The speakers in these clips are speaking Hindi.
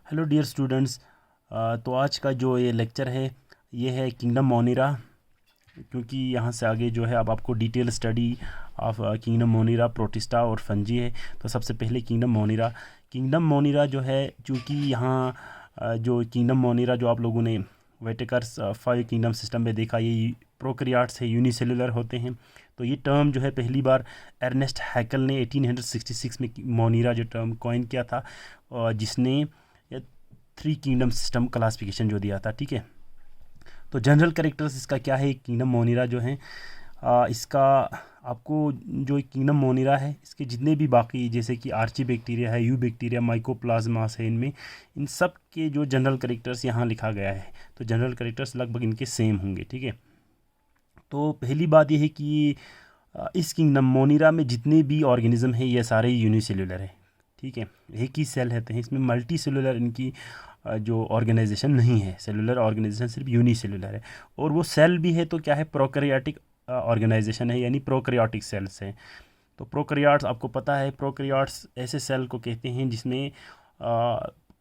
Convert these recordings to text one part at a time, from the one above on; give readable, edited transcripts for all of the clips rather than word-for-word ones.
Hello dear students. तो आज का जो ये लेक्चर है ये है किंगडम मोनिरा, क्योंकि यहाँ से आगे जो है अब आपको detail study of kingdom monera, protista और फंजी है। तो सबसे पहले किंगडम मोनिरा जो है, चूँकि यहाँ जो किंगडम मोनिरा जो आप लोगों ने वेटेकर्स 5 किंगडम सिस्टम में देखा, ये प्रोकैरियोट्स है, यूनिसेलुलर होते हैं। तो ये टर्म जो है पहली बार अर्नेस्ट हैकल ने 1866 में मोनिरा जो टर्म कॉइन किया था, जिसने 3 किंगडम सिस्टम क्लासिफिकेशन जो दिया था। ठीक है, तो जनरल कैरेक्टर्स इसका क्या है, किंगडम मोनिरा जो है इसका आपको जो किंगडम मोनिरा है, इसके जितने भी बाकी जैसे कि आर्ची बैक्टीरिया है, यू बैक्टीरिया, माइकोप्लाज्मास है, इनमें इन सब के जो जनरल कैरेक्टर्स यहाँ लिखा गया है। तो जनरल कैरेक्टर्स लगभग इनके सेम होंगे। ठीक है, तो पहली बात यह है कि इस किंगडम मोनिरा में जितने भी ऑर्गेनिज्म है ये सारे यूनिसेलुलर है। ठीक है, एक ही सेल रहते हैं, इसमें मल्टी सेलुलर इनकी जो ऑर्गेनाइजेशन नहीं है। सेलुलर ऑर्गेनाइजेशन सिर्फ यूनिसेलुलर है, और वो सेल भी है तो क्या है, प्रोकैरियोटिक ऑर्गेनाइजेशन है, यानी प्रोकैरियोटिक सेल्स हैं। तो प्रोकैरियोट्स आपको पता है, प्रोकैरियोट्स ऐसे सेल को कहते हैं जिसमें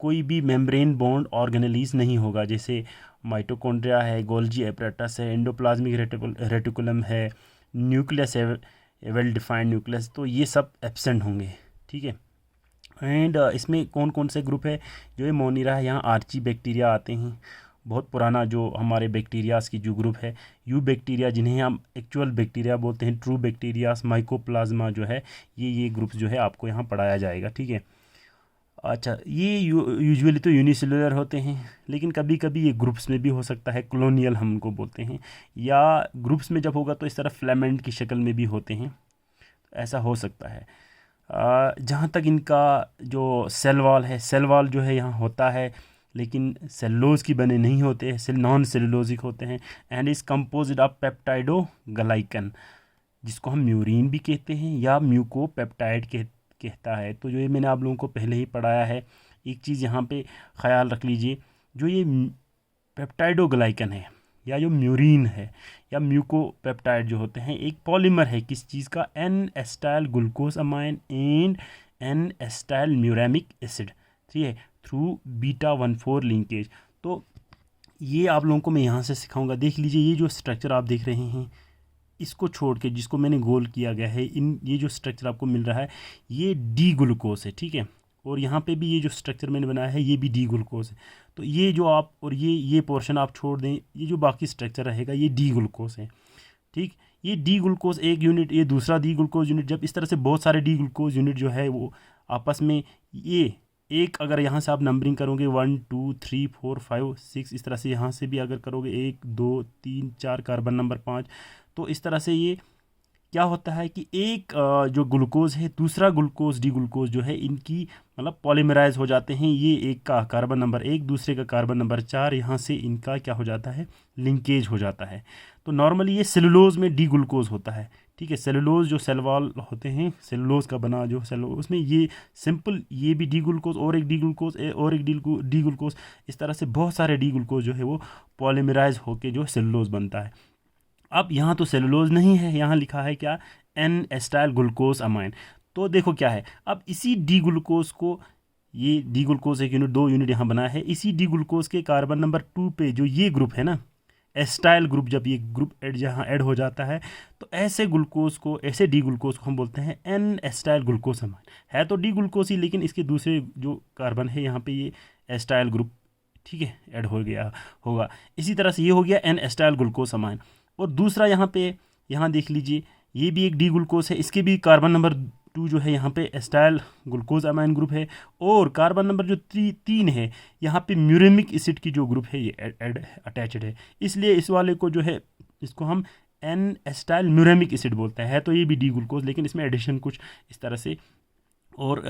कोई भी मेम्ब्रेन बॉन्ड ऑर्गेनेलीज नहीं होगा, जैसे माइटोकॉन्ड्रिया है, गोल्जी एपरेटस है, एंडोप्लाज्मिक रेटिकुलम है, न्यूक्लियस है, वेल डिफाइंड न्यूक्लियस, तो ये सब एब्सेंट होंगे। ठीक है, एंड इसमें कौन कौन से ग्रुप है जो ये मोनिरा है, यहाँ आर्ची बैक्टीरिया आते हैं, बहुत पुराना जो हमारे बैक्टीरियाज की जो ग्रुप है। यू बैक्टीरिया जिन्हें हम एक्चुअल बैक्टीरिया बोलते हैं, ट्रू बैक्टीरियाज, माइकोप्लाज्मा जो है, ये ग्रुप्स जो है आपको यहाँ पढ़ाया जाएगा। ठीक है, अच्छा, ये यूजुअली तो यूनिसेलुलर होते हैं, लेकिन कभी कभी ये ग्रुप्स में भी हो सकता है, कॉलोनियल हम उनको बोलते हैं, या ग्रुप्स में जब होगा तो इस तरह फ्लेमेंट की शक्ल में भी होते हैं, ऐसा हो सकता है। जहाँ तक इनका जो सेल वॉल है, सेल वॉल जो है यहाँ होता है, लेकिन सेलुलोज की बने नहीं होते हैं, नॉन सेलुलोजिक होते हैं, एंड इज़ कंपोजिड ऑफ पेप्टाइडोग्लाइकन, जिसको हम म्यूरिन भी कहते हैं या म्यूकोपेप्टाइड कहता है। तो जो ये मैंने आप लोगों को पहले ही पढ़ाया है, एक चीज़ यहाँ पे ख्याल रख लीजिए, जो ये पेप्टाइडोग्लाइकन है या जो म्यूरिन है या म्यूकोपेप्टाइड जो होते हैं, एक पॉलीमर है किस चीज़ का, N acetyl glucose amine and N acetyl muramic acid. ठीक है, थ्रू β14 लिंकेज। तो ये आप लोगों को मैं यहाँ से सिखाऊंगा। देख लीजिए, ये जो स्ट्रक्चर आप देख रहे हैं, इसको छोड़ के जिसको मैंने गोल किया गया है, ये जो स्ट्रक्चर आपको मिल रहा है ये डी ग्लूकोज है। ठीक है, और यहाँ पे भी ये जो स्ट्रक्चर मैंने बनाया है ये भी डी ग्लूकोज है। तो ये जो आप और ये पोर्शन आप छोड़ दें, ये जो बाकी स्ट्रक्चर रहेगा ये डी ग्लूकोज है। ठीक, ये डी ग्लूकोज एक यूनिट, ये दूसरा डी ग्लूकोज यूनिट, जब इस तरह से बहुत सारे डी ग्लूकोज यूनिट जो है वो आपस में, ये एक अगर यहाँ से आप नंबरिंग करोगे 1 2 3 4 5 6, इस तरह से यहाँ से भी अगर करोगे 1 2 3 4, कार्बन नंबर 5, तो इस तरह से ये क्या होता है कि एक जो ग्लूकोज है, दूसरा ग्लूकोज डी ग्लूकोज जो है, इनकी मतलब पॉलीमराइज हो जाते हैं। ये एक का कार्बन नंबर 1, दूसरे का कार्बन नंबर 4, यहाँ से इनका क्या हो जाता है, लिंकेज हो जाता है। तो नॉर्मली ये सेलुलोज में डी ग्लूकोज होता है। ठीक है, सेलुलोज जो सेल वॉल होते हैं, सेलुलोज का बना जो सेलुलोज में ये सिंपल, ये भी डी ग्लूकोज और एक डी ग्लूकोज और एक डी ग्लूकोज, इस तरह से बहुत सारे डी ग्लूकोज जो है वो पॉलीमराइज होके जो सेलुलोज बनता है। अब यहाँ तो सेलुलोज नहीं है, यहाँ लिखा है क्या, एन एस्टाइल ग्लूकोज अमाइन। तो देखो क्या है, अब इसी डी ग्लूकोज को, ये डी ग्लूकोज एक यूनिट 2 यूनिट यहाँ बनाया है, इसी डी ग्लूकोज के कार्बन नंबर 2 पे जो ये ग्रुप है ना, एस्टाइल ग्रुप, जब ये ग्रुप जहाँ ऐड हो जाता है, तो ऐसे ग्लूकोज को, ऐसे डी ग्लूकोज को हम बोलते हैं एन एस्टाइल ग्लूकोज अमाइन। है तो डी ग्लूकोज ही, लेकिन इसके दूसरे जो कार्बन है यहाँ पे ये एस्टाइल ग्रुप, ठीक है, ऐड हो गया होगा। इसी तरह से ये हो गया एन एस्टाइल ग्लूकोज अमाइन। और दूसरा यहाँ पे, यहाँ देख लीजिए, ये भी एक डी ग्लूकोज है, इसके भी कार्बन नंबर 2 जो है यहाँ पे एस्टाइल ग्लूकोज अमाइन ग्रुप है, और कार्बन नंबर जो 3 है यहाँ पे म्यूरेमिक एसिड की जो ग्रुप है ये अटैच्ड है, इसलिए इस वाले को जो है, इसको हम एन एस्टाइल म्यूरेमिक एसिड बोलते हैं। है तो ये भी डी ग्लूकोज, लेकिन इसमें एडिशन कुछ इस तरह से और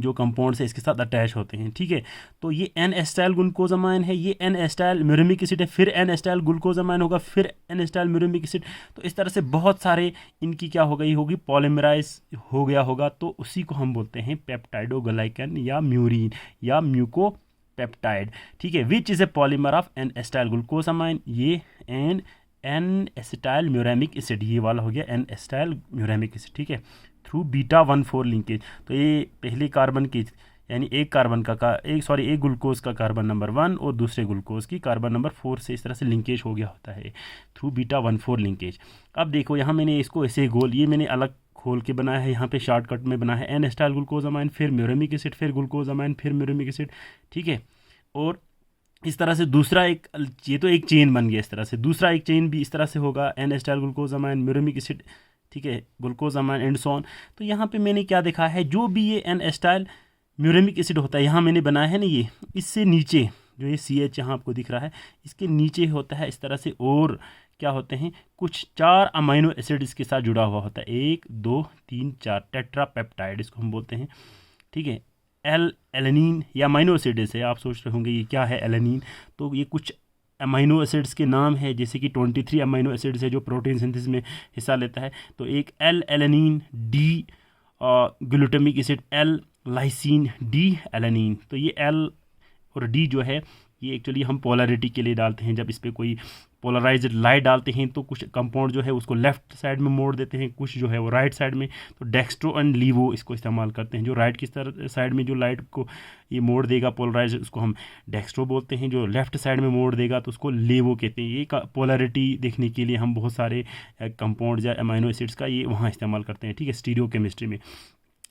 जो कंपाउंड्स है इसके साथ अटैच होते हैं। ठीक है, तो ये एन एस्टाइल ग्लूकोजामाइन है, ये एन एस्टाइल म्यूरेमिक एसिड है, फिर एन एस्टाइल ग्लूकोजामाइन होगा, फिर एन एस्टाइल म्यूरेमिक एसिड। तो इस तरह से बहुत सारे इनकी क्या हो गई होगी, पॉलीमराइज हो गया होगा, तो उसी को हम बोलते हैं पेप्टाइडोग्लाइकन या म्यूरिन या म्यूको पेप्टाइड। ठीक है, which is a polymer of N acetyl glucosamine, ये एन एसिटाइल म्यूरेमिक एसिड, ये वाला हो गया एन एस्टाइल म्यूरेमिक एसिड। ठीक है, थ्रू β14 लिंकेज। तो ये पहले कार्बन की यानी एक कार्बन का एक ग्लूकोज का कार्बन नंबर 1 और दूसरे ग्लूकोज की कार्बन नंबर 4 से इस तरह से लिंकेज हो गया होता है थ्रू β14 लिंकेज। अब देखो यहाँ मैंने इसको ऐसे गोल, ये मैंने अलग खोल के बनाया है, यहाँ पे शॉर्टकट में बना है एन एस्टाइल ग्लूकोजामाइन, फिर म्यूरेमिक एसिड, फिर ग्लूकोजामाइन, फिर म्यूरेमिक एसिड, ठीक है। और इस तरह से दूसरा एक, ये तो एक चेन बन गया, इस तरह से दूसरा एक चेन भी इस तरह से होगा, N acetyl glucosamine, muramic acid, ठीक है, ग्लूकोजामाइन एंड सो ऑन। तो यहाँ पे मैंने क्या देखा है, जो भी ये एन एस्टाइल म्यूरेमिक एसिड होता है, यहाँ मैंने बनाया है ना ये, इससे नीचे जो ये CH यहाँ आपको दिख रहा है, इसके नीचे होता है इस तरह से, और क्या होते हैं कुछ 4 अमाइनो एसिड इसके साथ जुड़ा हुआ होता है, 1 2 3 4 टेट्रापेप्टाइड इसको हम बोलते हैं, ठीक है। एलेनिन या अमाइनो एसिड है, आप सोच रहे होंगे ये क्या है एलेनिन, तो ये कुछ अमाइनो एसिड्स के नाम है, जैसे कि 23 अमाइनो एसिड्स है जो प्रोटीन सिंथेसिस में हिस्सा लेता है। तो एक alanine, D glutamic acid, L lysine, D alanine. तो ये एल और डी जो है ये एक्चुअली हम पोलैरिटी के लिए डालते हैं, जब इस पर कोई पोलराइज्ड लाइट डालते हैं तो कुछ कंपाउंड जो है उसको लेफ्ट साइड में मोड़ देते हैं, कुछ जो है वो राइट साइड में। तो डेक्स्ट्रो एंड लीवो इसको इस्तेमाल करते हैं, जो राइट की साइड में जो लाइट को ये मोड़ देगा पोलराइज, उसको हम डेक्स्ट्रो बोलते हैं, जो लेफ्ट साइड में मोड़ देगा तो उसको लीवो कहते हैं। ये पोलैरिटी देखने के लिए हम बहुत सारे कंपाउंड या अमाइनो एसिड्स का ये वहाँ इस्तेमाल करते हैं, ठीक है, स्टीरियो केमिस्ट्री में।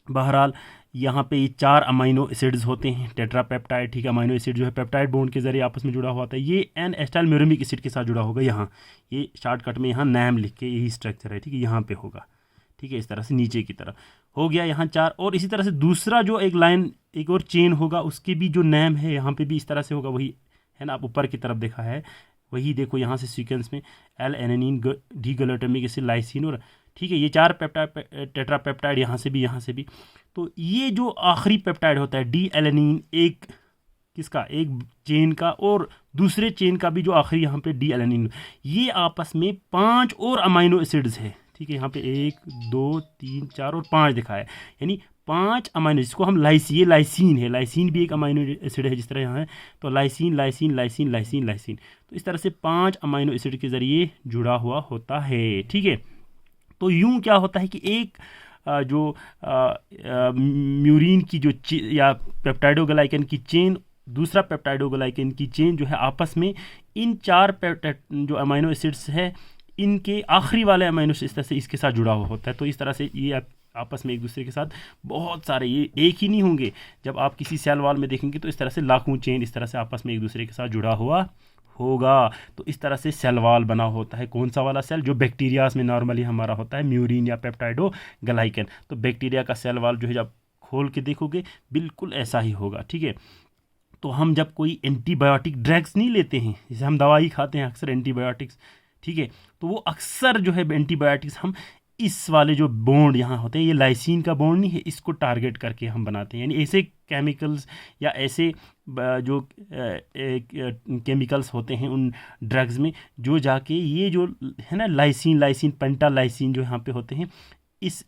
बहरहाल यहाँ पे ये 4 अमाइनो एसिड्स होते हैं, टेट्रापेप्टाइड, ठीक है। अमाइनो एसिड जो है पेप्टाइड बॉन्ड के जरिए आपस में जुड़ा हुआ होता है, ये एन एस्टाइल म्यूरेमिक एसिड के साथ जुड़ा होगा, यहाँ ये शॉर्टकट में यहाँ नाम लिख के यही स्ट्रक्चर है, ठीक है, यहाँ पे होगा, ठीक है, इस तरह से नीचे की तरफ हो गया यहाँ 4। और इसी तरह से दूसरा जो एक लाइन, एक और चेन होगा, उसके भी जो नाम है यहाँ पे भी इस तरह से होगा, वही है ना, आप ऊपर की तरफ देखा है वही देखो यहाँ से सीक्वेंस में L alanine, D glutamic acid, lysine, और ठीक है ये 4 पेप्टाइड टेट्रापेप्टाइड यहाँ से भी। तो ये जो आखिरी पेप्टाइड होता है डी एलेनिन, एक किसका, एक चेन का, और दूसरे चेन का भी जो आखिरी यहाँ पे डी एलेनिन, ये आपस में 5 और अमाइनो एसिड्स है, ठीक है। यहाँ पे 1 2 3 4 और 5 दिखा है, यानी 5 अमाइनो, जिसको हम ये लाइसिन है, लाइसिन भी एक अमाइनो एसिड है जिस तरह यहाँ है। तो lysine lysine lysine lysine lysine, तो इस तरह से 5 अमाइनो एसिड के ज़रिए जुड़ा हुआ होता है, ठीक है। तो यूं क्या होता है कि एक जो म्यूरिन की जो या पेप्टाइडोग्लाइकन की चेन, दूसरा पेप्टाइडोग्लाइकन की चेन जो है, आपस में इन 4 जो अमाइनो एसिड्स है, इनके आखिरी वाले अमाइनो एसिड इस तरह से इसके साथ जुड़ा हुआ होता है। तो इस तरह से ये आपस में एक दूसरे के साथ बहुत सारे, ये एक ही नहीं होंगे, जब आप किसी सेल वॉल में देखेंगे तो इस तरह से लाखों चेन इस तरह से आपस में एक दूसरे के साथ जुड़ा हुआ होगा। तो इस तरह से सेल वॉल बना होता है। कौन सा वाला सेल, जो बैक्टीरियाज में नॉर्मली हमारा होता है, म्यूरिन या पेप्टाइडोग्लाइकन। तो बैक्टीरिया का सेल वॉल जो है जब खोल के देखोगे बिल्कुल ऐसा ही होगा, ठीक है। तो हम जब कोई एंटीबायोटिक ड्रग्स नहीं लेते हैं, जैसे हम दवाई खाते हैं अक्सर एंटीबायोटिक्स, ठीक है, तो वो अक्सर जो है एंटीबायोटिक्स हम इस वाले जो बॉन्ड यहाँ होते हैं, ये लाइसिन का बॉन्ड नहीं है, इसको टारगेट करके हम बनाते हैं। यानी ऐसे केमिकल्स या ऐसे जो केमिकल्स होते हैं उन ड्रग्स में, जो जाके ये जो है ना लाइसिन पेंटालाइसिन जो यहाँ पे होते हैं, इस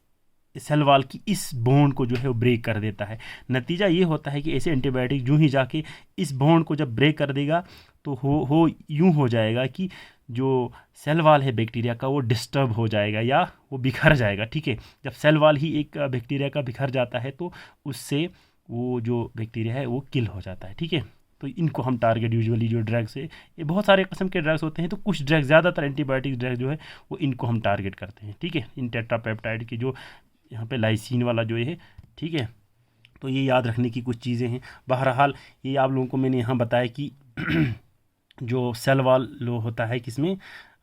सेल वॉल की इस बॉन्ड को जो है वो ब्रेक कर देता है। नतीजा ये होता है कि ऐसे एंटीबायोटिक जो ही जाके इस बॉन्ड को जब ब्रेक कर देगा तो यूँ हो जाएगा कि जो सेल वॉल है बैक्टीरिया का वो डिस्टर्ब हो जाएगा या वो बिखर जाएगा, ठीक है। जब सेल वॉल ही एक बैक्टीरिया का बिखर जाता है तो उससे वो जो बैक्टीरिया है वो किल हो जाता है, ठीक है। तो इनको हम टारगेट यूजुअली जो ड्रग्स है, ये बहुत सारे किस्म के ड्रग्स होते हैं, तो कुछ ड्रग्स, ज़्यादातर एंटीबायोटिक ड्रग जो है वो इनको हम टारगेट करते हैं, ठीक है। इन टेट्रापेप्टाइड की जो यहाँ पे लाइसिन वाला जो है, ठीक है। तो ये याद रखने की कुछ चीज़ें हैं। बहरहाल ये आप लोगों को मैंने यहाँ बताया कि जो सेल वॉल लो होता है किसमें,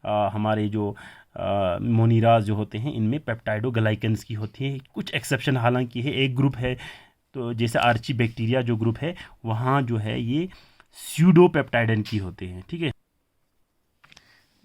हमारे जो मोनीराज जो होते हैं इनमें पेप्टाइडोग्लाइकन्स की होती है। कुछ एक्सेप्शन हालांकि है, एक ग्रुप है, तो जैसे आर्ची बैक्टीरिया जो ग्रुप है वहाँ जो है ये स्यूडोपेप्टाइडन की होते हैं, ठीक है।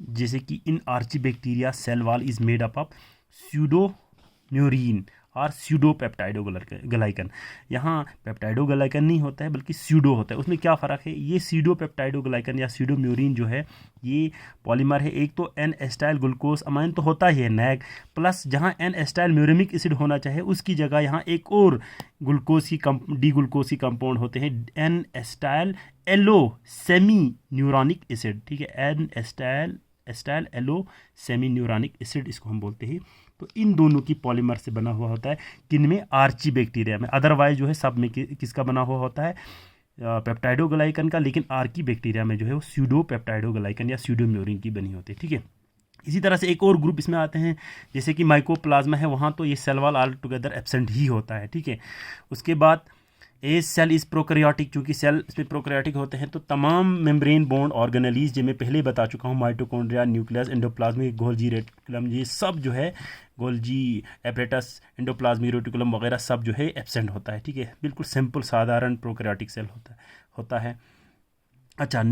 जैसे कि in archaebacteria cell wall is made up of pseudomurein और स्यूडोपेप्टाइडोग्लाइकन। यहाँ पेप्टाइडोग्लाइकन नहीं होता है बल्कि स्यूडो होता है। उसमें क्या फ़र्क है, ये स्यूडोपेप्टाइडोग्लाइकन या स्यूडोम्यूरिन जो है ये पॉलीमर है। एक तो एन एस्टाइल ग्लूकोज अमाइन तो होता ही है नैग, प्लस जहाँ एन एस्टाइल म्यूरेमिक एसिड होना चाहिए उसकी जगह यहाँ एक और ग्लूकोज की डी ग्लूकोज की कंपाउंड होते हैं, N acetyl talosaminuronic, ठीक है। N acetyl talosaminuronic acid हम बोलते हैं। तो इन दोनों की पॉलीमर से बना हुआ होता है, किन में, आर्ची बैक्टीरिया में। अदरवाइज जो है सब में किसका बना हुआ होता है, पेप्टाइडोग्लाइकन का, लेकिन आर्की बैक्टीरिया में जो है वो स्यूडो पेप्टाइडोग्लाइकन या स्यूडोम्यूरिन की बनी होती है, ठीक है। इसी तरह से एक और ग्रुप इसमें आते हैं, जैसे कि माइकोप्लाज्मा है, वहाँ तो ये cell wall all together absent ही होता है, ठीक है। उसके बाद ए सेल इज़ प्रोकैरियोटिक, चूँकि सेल इसमें प्रोकैरियोटिक होते हैं तो तमाम मेम्ब्रेन बोन्ड ऑर्गेनेलीज, जो मैं पहले बता चुका हूँ, mitochondria, nucleus, endoplasmic, Golgi reticulum, ये सब जो है, गोल्जी एपरेटस, एंडोप्लाज्मिक रेटिकुलम वगैरह सब जो है एब्सेंट होता है, ठीक है। बिल्कुल सिंपल साधारण प्रोकैरियोटिक सेल होता है। अच्छा,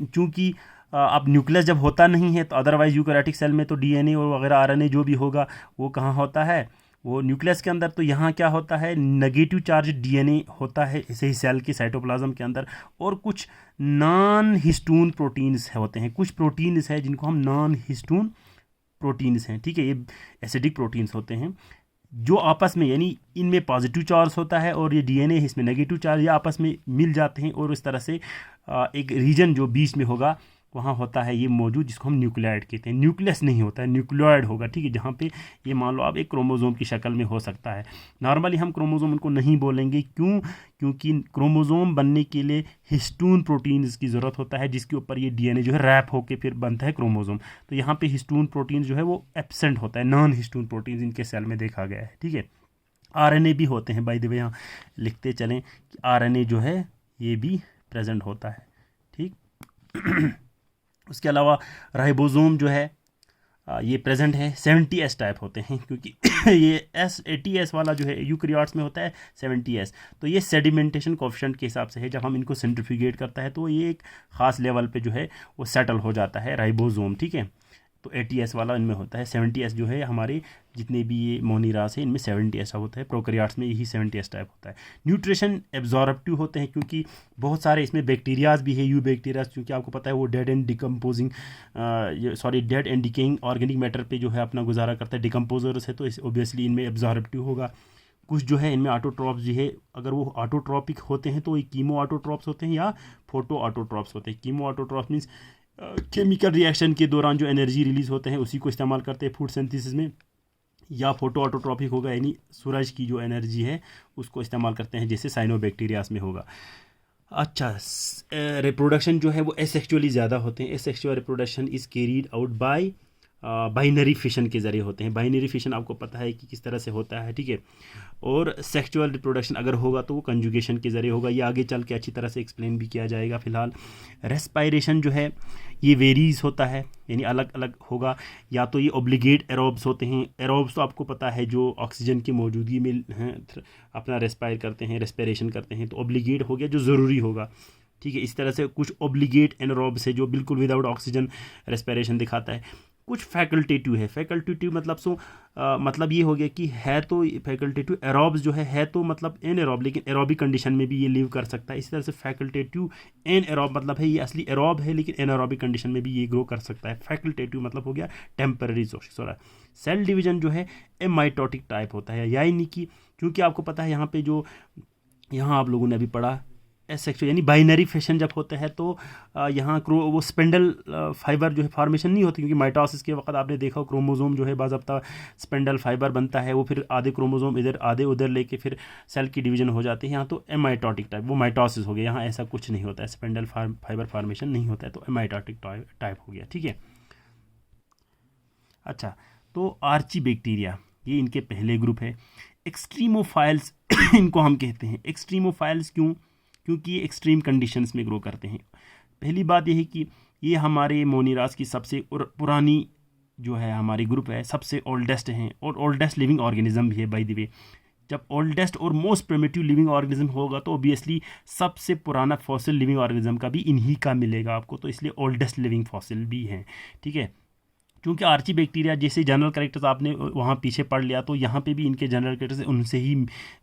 चूँकि अब न्यूक्लियस जब होता नहीं है तो अदरवाइज यूकैरियोटिक सेल में तो डीएनए और वगैरह आरएनए जो भी होगा वो कहाँ होता है, वो न्यूक्लियस के अंदर। तो यहाँ क्या होता है, नेगेटिव चार्ज डीएनए होता है ऐसे ही सेल के साइटोप्लाज्म के अंदर, और कुछ नॉन हिस्टोन प्रोटीन्स होते हैं, कुछ प्रोटीन्स हैं जिनको हम नॉन हिस्टोन प्रोटीन्स हैं, ठीक है। ये एसिडिक प्रोटीन्स होते हैं जो आपस में, यानी इनमें पॉजिटिव चार्ज होता है और ये डीएनए इसमें नेगेटिव चार्ज, या आपस में मिल जाते हैं और इस तरह से एक रीजन जो बीच में होगा वहाँ होता है ये मौजूद, जिसको हम न्यूक्लियाइड कहते हैं। न्यूक्लियस नहीं होता है, न्यूक्लियोइड होगा, ठीक है, जहाँ पे ये मान लो आप एक क्रोमोजोम की शक्ल में हो सकता है। नॉर्मली हम क्रोमोजोम उनको नहीं बोलेंगे, क्यों, क्योंकि क्रोमोजोम बनने के लिए हिस्टोन प्रोटीन्स की ज़रूरत होता है, जिसके ऊपर ये डीएनए जो है रैप होकर फिर बनता है क्रोमोजोम। तो यहाँ पे हिस्टोन प्रोटीन जो है वो एब्सेंट होता है, नॉन हिस्टोन प्रोटीन इनके सेल में देखा गया है, ठीक है। आरएनए भी होते हैं, बाय द वे यहाँ लिखते चलें कि आरएनए जो है ये भी प्रेजेंट होता है, ठीक। उसके अलावा राइबोसोम जो है ये प्रेजेंट है, 70S टाइप होते हैं, क्योंकि ये 80S वाला जो है यूकैरियोट्स में होता है 70S। तो ये सेडिमेंटेशन कोएफिशिएंट के हिसाब से है, जब हम इनको सेंट्रीफ्यूगेट करता है तो ये एक ख़ास लेवल पे जो है वो सेटल हो जाता है राइबोसोम, ठीक है। तो 80S वाला इनमें होता है, 70S जो है हमारे जितने भी ये मोनीरास है इनमें 70S होता है, प्रोकैरियोट्स में यही 70S टाइप होता है। न्यूट्रिशन एब्जॉर्प्टिव होते हैं, क्योंकि बहुत सारे इसमें बैक्टीरियाज भी है, यू बैक्टीरियाज, क्योंकि आपको पता है वो dead and decaying organic matter पे जो है अपना गुजारा करता है, डिकम्पोजर्स है, तो ऑब्वियसली इनमें एब्जॉर्प्टिव होगा। कुछ जो है इनमें ऑटोट्रॉप्स जो है, अगर वो ऑटोट्रॉपिक होते हैं तो ये कीमो ऑटोट्रॉप्स होते हैं या फोटो ऑटोट्रॉप्स होते हैं। Chemo autotrophs means chemical reaction के दौरान जो एनर्जी रिलीज़ होते हैं उसी को इस्तेमाल करते हैं फूड सिंथेसिस में, या फोटो ऑटोट्रॉपिक होगा, यानी सूरज की जो एनर्जी है उसको इस्तेमाल करते हैं, जैसे साइनोबैक्टीरियास में होगा। अच्छा, रिप्रोडक्शन जो है वो एसेक्सुअली ज़्यादा होते हैं। Asexual reproduction is carried out by binary fission के ज़रिए होते हैं। बाइनरी फिशन आपको पता है कि किस तरह से होता है, ठीक है। और सेक्सुअल रिप्रोडक्शन अगर होगा तो वो कंजुगेशन के ज़रिए होगा, ये आगे चल के अच्छी तरह से एक्सप्लेन भी किया जाएगा। फ़िलहाल रेस्पायरेशन जो है ये वेरीज होता है, यानी अलग अलग होगा। या तो ये ऑब्लिगेट एरोब्स होते हैं, एरोब्स तो आपको पता है जो ऑक्सीजन की मौजूदगी में अपना रेस्पायर करते हैं, रेस्पिरेशन करते हैं, तो ऑब्लिगेट हो गया जो ज़रूरी होगा, ठीक है। इस तरह से कुछ ऑब्लिगेट एनरोब्स है जो बिल्कुल विदाउट ऑक्सीजन रेस्पिरेशन दिखाता है। कुछ फैकल्टेटिव है, फैकल्टेटिव मतलब मतलब ये हो गया कि है तो फैकल्टेटिव, एरोब्स जो है तो मतलब एनएरोब, लेकिन एरोबिक कंडीशन में भी ये लिव कर सकता है। इसी तरह से फैकल्टेटिव एनएरोब मतलब है ये असली एरोब है लेकिन एनएरोबिक कंडीशन में भी ये ग्रो कर सकता है। फैकल्टेटिव मतलब हो गया टेम्पररी सोरा। सेल डिवीजन जो है एमाइटोटिक टाइप होता है, यानी कि क्योंकि आपको पता है यहाँ आप लोगों ने अभी पढ़ा एसेक्सुअल यानी बाइनरी फिशन जब होता है तो यहाँ वो स्पेंडल फाइबर जो है फॉर्मेशन नहीं होती, क्योंकि माइटोसिस के वक्त आपने देखा क्रोमोसोम जो है बाज़ाब्ता स्पेंडल फाइबर बनता है, वो फिर आधे क्रोमोसोम इधर आधे उधर लेके फिर सेल की डिवीजन हो जाती है। यहाँ तो एमाइटोटिक टाइप, वो माइटोसिस हो गया, यहाँ ऐसा कुछ नहीं होता है, स्पेंडल फाइबर फॉर्मेशन नहीं होता है, तो एमाइटोटिक टाइप हो गया, ठीक है। अच्छा, तो आर्ची बैक्टीरिया ये इनके पहले ग्रुप है। एक्सट्रीमोफाइल्स इनको हम कहते हैं। एक्सट्रीमोफाइल्स क्योंकि ये एक्सट्रीम कंडीशंस में ग्रो करते हैं। पहली बात यह है कि ये हमारे मोनीरास की सबसे पुरानी जो है हमारी ग्रुप है, सबसे ओल्डेस्ट हैं और ओल्डेस्ट लिविंग ऑर्गेनिज्म भी है बाय द वे। जब ओल्डेस्ट और मोस्ट प्रिमिटिव लिविंग ऑर्गेनिज्म होगा तो ऑब्वियसली सबसे पुराना फॉसिल लिविंग ऑर्गेनिज्म का भी इन्हीं का मिलेगा आपको, तो इसलिए ओल्डेस्ट लिविंग फॉसिल भी हैं, ठीक है। क्योंकि आर्ची बैक्टीरिया जैसे जनरल कैरेक्टर्स आपने वहाँ पीछे पढ़ लिया, तो यहाँ पे भी इनके जनरल कैरेक्टर्स उनसे ही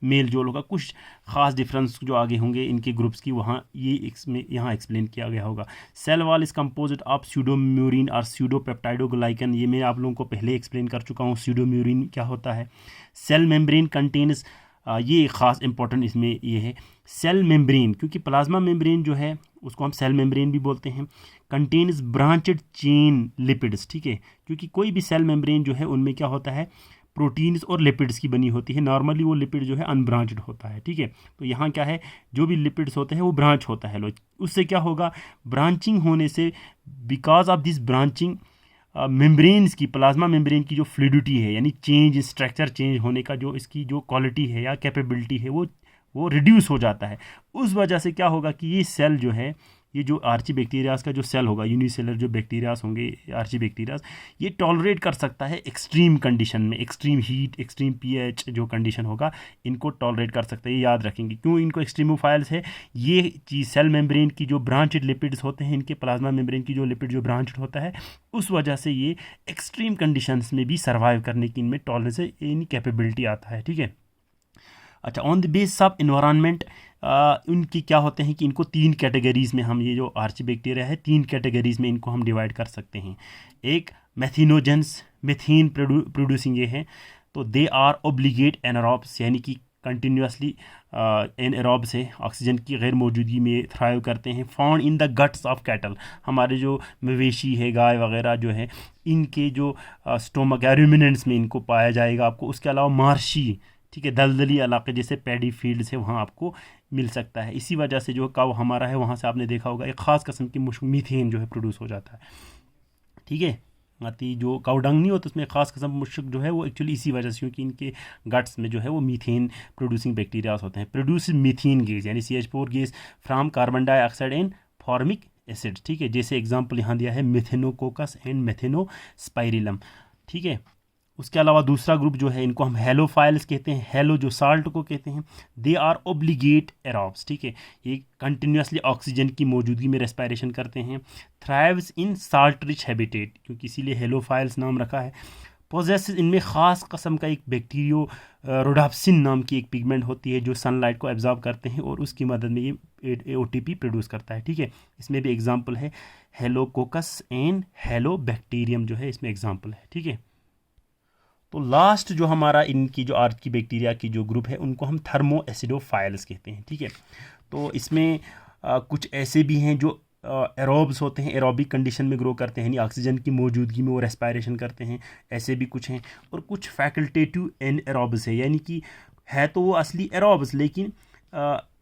मेल जोल होगा। कुछ खास डिफरेंस जो आगे होंगे इनके ग्रुप्स की वहाँ यहाँ एक्सप्लेन किया गया होगा। Cell wall is composite of pseudomurein और स्यूडोपेप्टाइडोग्लाइकन, ये मैं आप लोगों को पहले एक्सप्लेन कर चुका हूँ। स्यूडोम्यूरिन क्या होता है। सेल मेम्ब्रेन कंटेन्स ये ख़ास इंपॉर्टेंट इसमें ये है सेल मेम्ब्रेन, क्योंकि प्लाज्मा मेम्ब्रेन जो है उसको हम सेल मेम्ब्रेन भी बोलते हैं, कंटेन्स ब्रांचेड चेन लिपिड्स, ठीक है, क्योंकि कोई भी सेल मेम्ब्रेन जो है उनमें क्या होता है, प्रोटीन्स और लिपिड्स की बनी होती है। नॉर्मली वो लिपिड जो है अनब्रांच्ड होता है, ठीक है। तो यहाँ क्या है, जो भी लिपिड्स होते हैं वो ब्रांच होता है। लो, उससे क्या होगा, ब्रांचिंग होने से, because of this branching membranes की, प्लाज्मा मेम्ब्रेन की जो फ्लूइडिटी है, यानी चेंज, स्ट्रक्चर चेंज होने का जो इसकी जो क्वालिटी है या कैपेबिलिटी है वो रिड्यूस हो जाता है। उस वजह से क्या होगा कि ये सेल जो है, ये जो आर्ची बैक्टीरियाज का जो सेल होगा, यूनिसेलर जो बैक्टीरियाज होंगे आर्ची बैक्टीरियाज, ये टॉलरेट कर सकता है एक्सट्रीम कंडीशन में, एक्सट्रीम हीट, एक्सट्रीम पीएच जो कंडीशन होगा, इनको टॉलरेट कर सकता है। ये याद रखेंगे, क्यों इनको एक्सट्रीमोफाइल्स है, ये चीज़ सेल मेम्ब्रेन की जो ब्रांचड लिपिड्स होते हैं, इनके प्लाज्मा मेम्ब्रेन की जो लिपिड जो ब्रांचड होता है, उस वजह से ये एक्सट्रीम कंडीशंस में भी सर्वाइव करने की इनमें टॉलरेंस, इन कैपेबिलिटी आता है, ठीक है। अच्छा, on the base of environment उनकी क्या होते हैं कि इनको 3 कैटेगरीज़ में हम, ये जो आर्ची बैक्टीरिया है, 3 कैटेगरीज़ में इनको हम डिवाइड कर सकते हैं। एक मेथिनोजेंस, मेथीन प्रोड्यूसिंग ये है, तो दे आर ओब्लिगेट एनारोब्स, यानी कि कंटिन्यूसली एनारोब्स है, ऑक्सीजन की गैर मौजूदगी में थ्राइव करते हैं। Found in the guts of cattle, हमारे जो मवेशी है, गाय वगैरह जो है, इनके जो स्टोमक या रूमिनेंट्स में इनको पाया जाएगा आपको। उसके अलावा मार्शी, ठीक है, दलदली इलाके जैसे पैडी फील्ड से वहाँ आपको मिल सकता है। इसी वजह से जो काव हमारा है, वहाँ से आपने देखा होगा एक ख़ास किस्म की मुश्क मीथेन जो है प्रोड्यूस हो जाता है, ठीक है। आती जो काव डंग नहीं होता, उसमें ख़ास किस्म मुश्क जो है वो एक्चुअली इसी वजह से, क्योंकि इनके गट्स में जो है वो मीथेन प्रोड्यूसिंग बैक्टीरियाज होते हैं। प्रोड्यूस मीथेन गैस, यानी CH4 gas from carbon dioxide and formic acid, ठीक है। जैसे एग्जाम्पल यहाँ दिया है मेथेनोकोकस एंड मेथेनोस्पाइरिलम, ठीक है। उसके अलावा दूसरा ग्रुप जो है, इनको हम हेलोफाइल्स कहते हैं। हेलो जो साल्ट को कहते हैं, दे आर ओब्लिगेट एरोब्स, ठीक है, ये कंटिन्यूसली ऑक्सीजन की मौजूदगी में रेस्पायरेशन करते हैं। थ्राइव्स इन साल्ट रिच हैबिटेट, क्योंकि इसीलिए हेलोफाइल्स नाम रखा है। पोजेस, इनमें ख़ास कस्म का एक बैक्टीरियो रोडाप्सिन नाम की एक पिगमेंट होती है जो सनलाइट को एब्जॉर्ब करते हैं और उसकी मदद में ये AOTP प्रोड्यूस करता है, ठीक है। इसमें भी एग्जाम्पल है हेलोकोकस एंड हेलोबैक्टीरियम जो है इसमें एग्जाम्पल है, ठीक है। तो लास्ट जो हमारा इनकी जो आर्ची बैक्टीरिया की जो ग्रुप है, उनको हम थर्मो एसिडोफाइल्स कहते हैं, ठीक है। तो इसमें कुछ ऐसे भी हैं जो एरोब्स होते हैं, एरोबिक कंडीशन में ग्रो करते हैं, यानी ऑक्सीजन की मौजूदगी में वो रेस्पायरेशन करते हैं, ऐसे भी कुछ हैं। और कुछ फैकल्टेटिव एनएरोब्स है, यानी कि है तो वो असली एरोब्स, लेकिन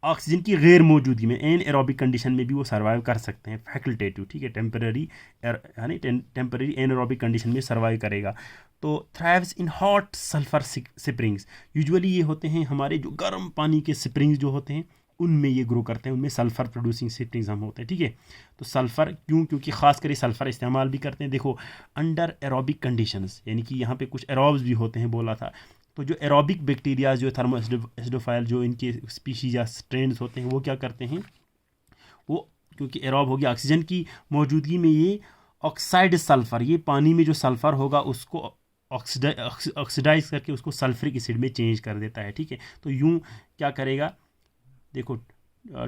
ऑक्सीजन की गैर मौजूदगी में एन एरोबिक कंडीशन में भी वो सर्वाइव कर सकते हैं, फैकल्टेटिव, ठीक है, टेम्पररी, यानी टेम्पररी एनएरोबिक कंडीशन में सर्वाइव करेगा। तो thrives in hot sulphur springs, usually ये होते हैं हमारे जो गर्म पानी के स्प्रिंग्स जो होते हैं उनमें ये ग्रो करते हैं, उनमें सल्फ़र प्रोड्यूसिंग स्प्रिंग्स हम होते हैं, ठीक है। तो सल्फ़र क्यों, क्योंकि ख़ास कर सल्फ़र इस्तेमाल भी करते हैं। देखो, अंडर एरोबिक कंडीशंस, यानी कि यहाँ पे कुछ एरोब्स भी होते हैं बोला था, तो जो एरोबिक बैक्टीरिया जो थर्मो एसिडोफाइल जो इनके स्पीशीज या स्ट्रेन्स होते हैं, वो क्या करते हैं, वो क्योंकि एरोब होगी ऑक्सीजन की मौजूदगी में, ये ऑक्साइड सल्फ़र, ये पानी में जो सल्फ़र होगा उसको ऑक्सीडाइज करके उसको सल्फ्रिक एसिड में चेंज कर देता है, ठीक है। तो यूँ क्या करेगा, देखो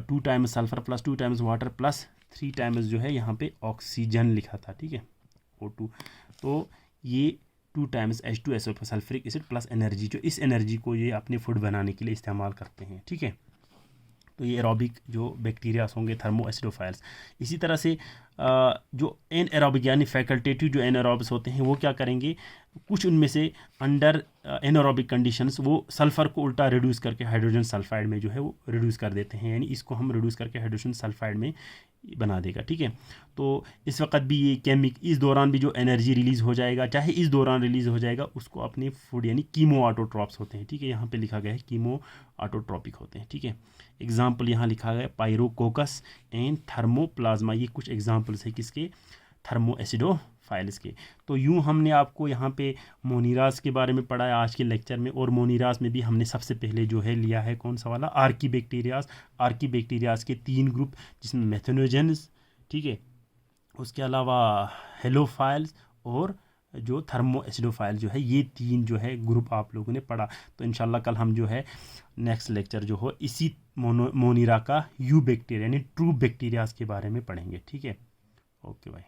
2 times sulphur plus 2 times water plus 3 times जो है यहाँ पे ऑक्सीजन लिखा था, ठीक है, O2, तो ये 2 times H2SO sulphuric acid plus energy, जो इस एनर्जी को ये अपने फूड बनाने के लिए इस्तेमाल करते हैं, ठीक है। तो ये एरोबिक जो बैक्टीरियाज होंगे थर्मो एसिडोफाइल्स। इसी तरह से जो एन एरोबिक यानी फैकल्टेटिव जो एनारोब्स होते हैं, वो क्या करेंगे, कुछ उनमें से अंडर एनारोबिक कंडीशंस वो सल्फ़र को उल्टा रिड्यूस करके हाइड्रोजन सल्फाइड में जो है वो रिड्यूस कर देते हैं, यानी इसको हम रिड्यूस करके हाइड्रोजन सल्फाइड में बना देगा, ठीक है। तो इस वक्त भी ये इस दौरान भी जो एनर्जी रिलीज़ हो जाएगा, चाहे इस दौरान रिलीज़ हो जाएगा, उसको अपने फूड यानी कीमो ऑटोट्रॉप्स होते हैं, ठीक है। यहाँ पे लिखा गया है कीमो ऑटोट्रॉपिक होते हैं, ठीक है। एग्जाम्पल यहाँ लिखा गया है पायरोकोकस एंड थर्मोप्लाज्मा, ये कुछ एग्जाम्पल्स है किसके, थर्मो एसिडोफाइल्स के। तो यूँ हमने आपको यहाँ पे मोनीराज के बारे में पढ़ा है आज के लेक्चर में, और मोनीराज में भी हमने सबसे पहले जो है लिया है कौन सा वाला, आर्की बैक्टीरियाज के 3 ग्रुप, जिसमें मेथनोजेंस, ठीक है, उसके अलावा हेलोफाइल्स और जो थर्मो एसिडोफाइल जो है, ये 3 जो है ग्रुप आप लोगों ने पढ़ा। तो इंशाल्लाह कल हम जो है नेक्स्ट लेक्चर जो हो इसी मोनीरा का यू बैक्टीरिया यानी ट्रू बैक्टीरियाज के बारे में पढ़ेंगे, ठीक है। ओके भाई।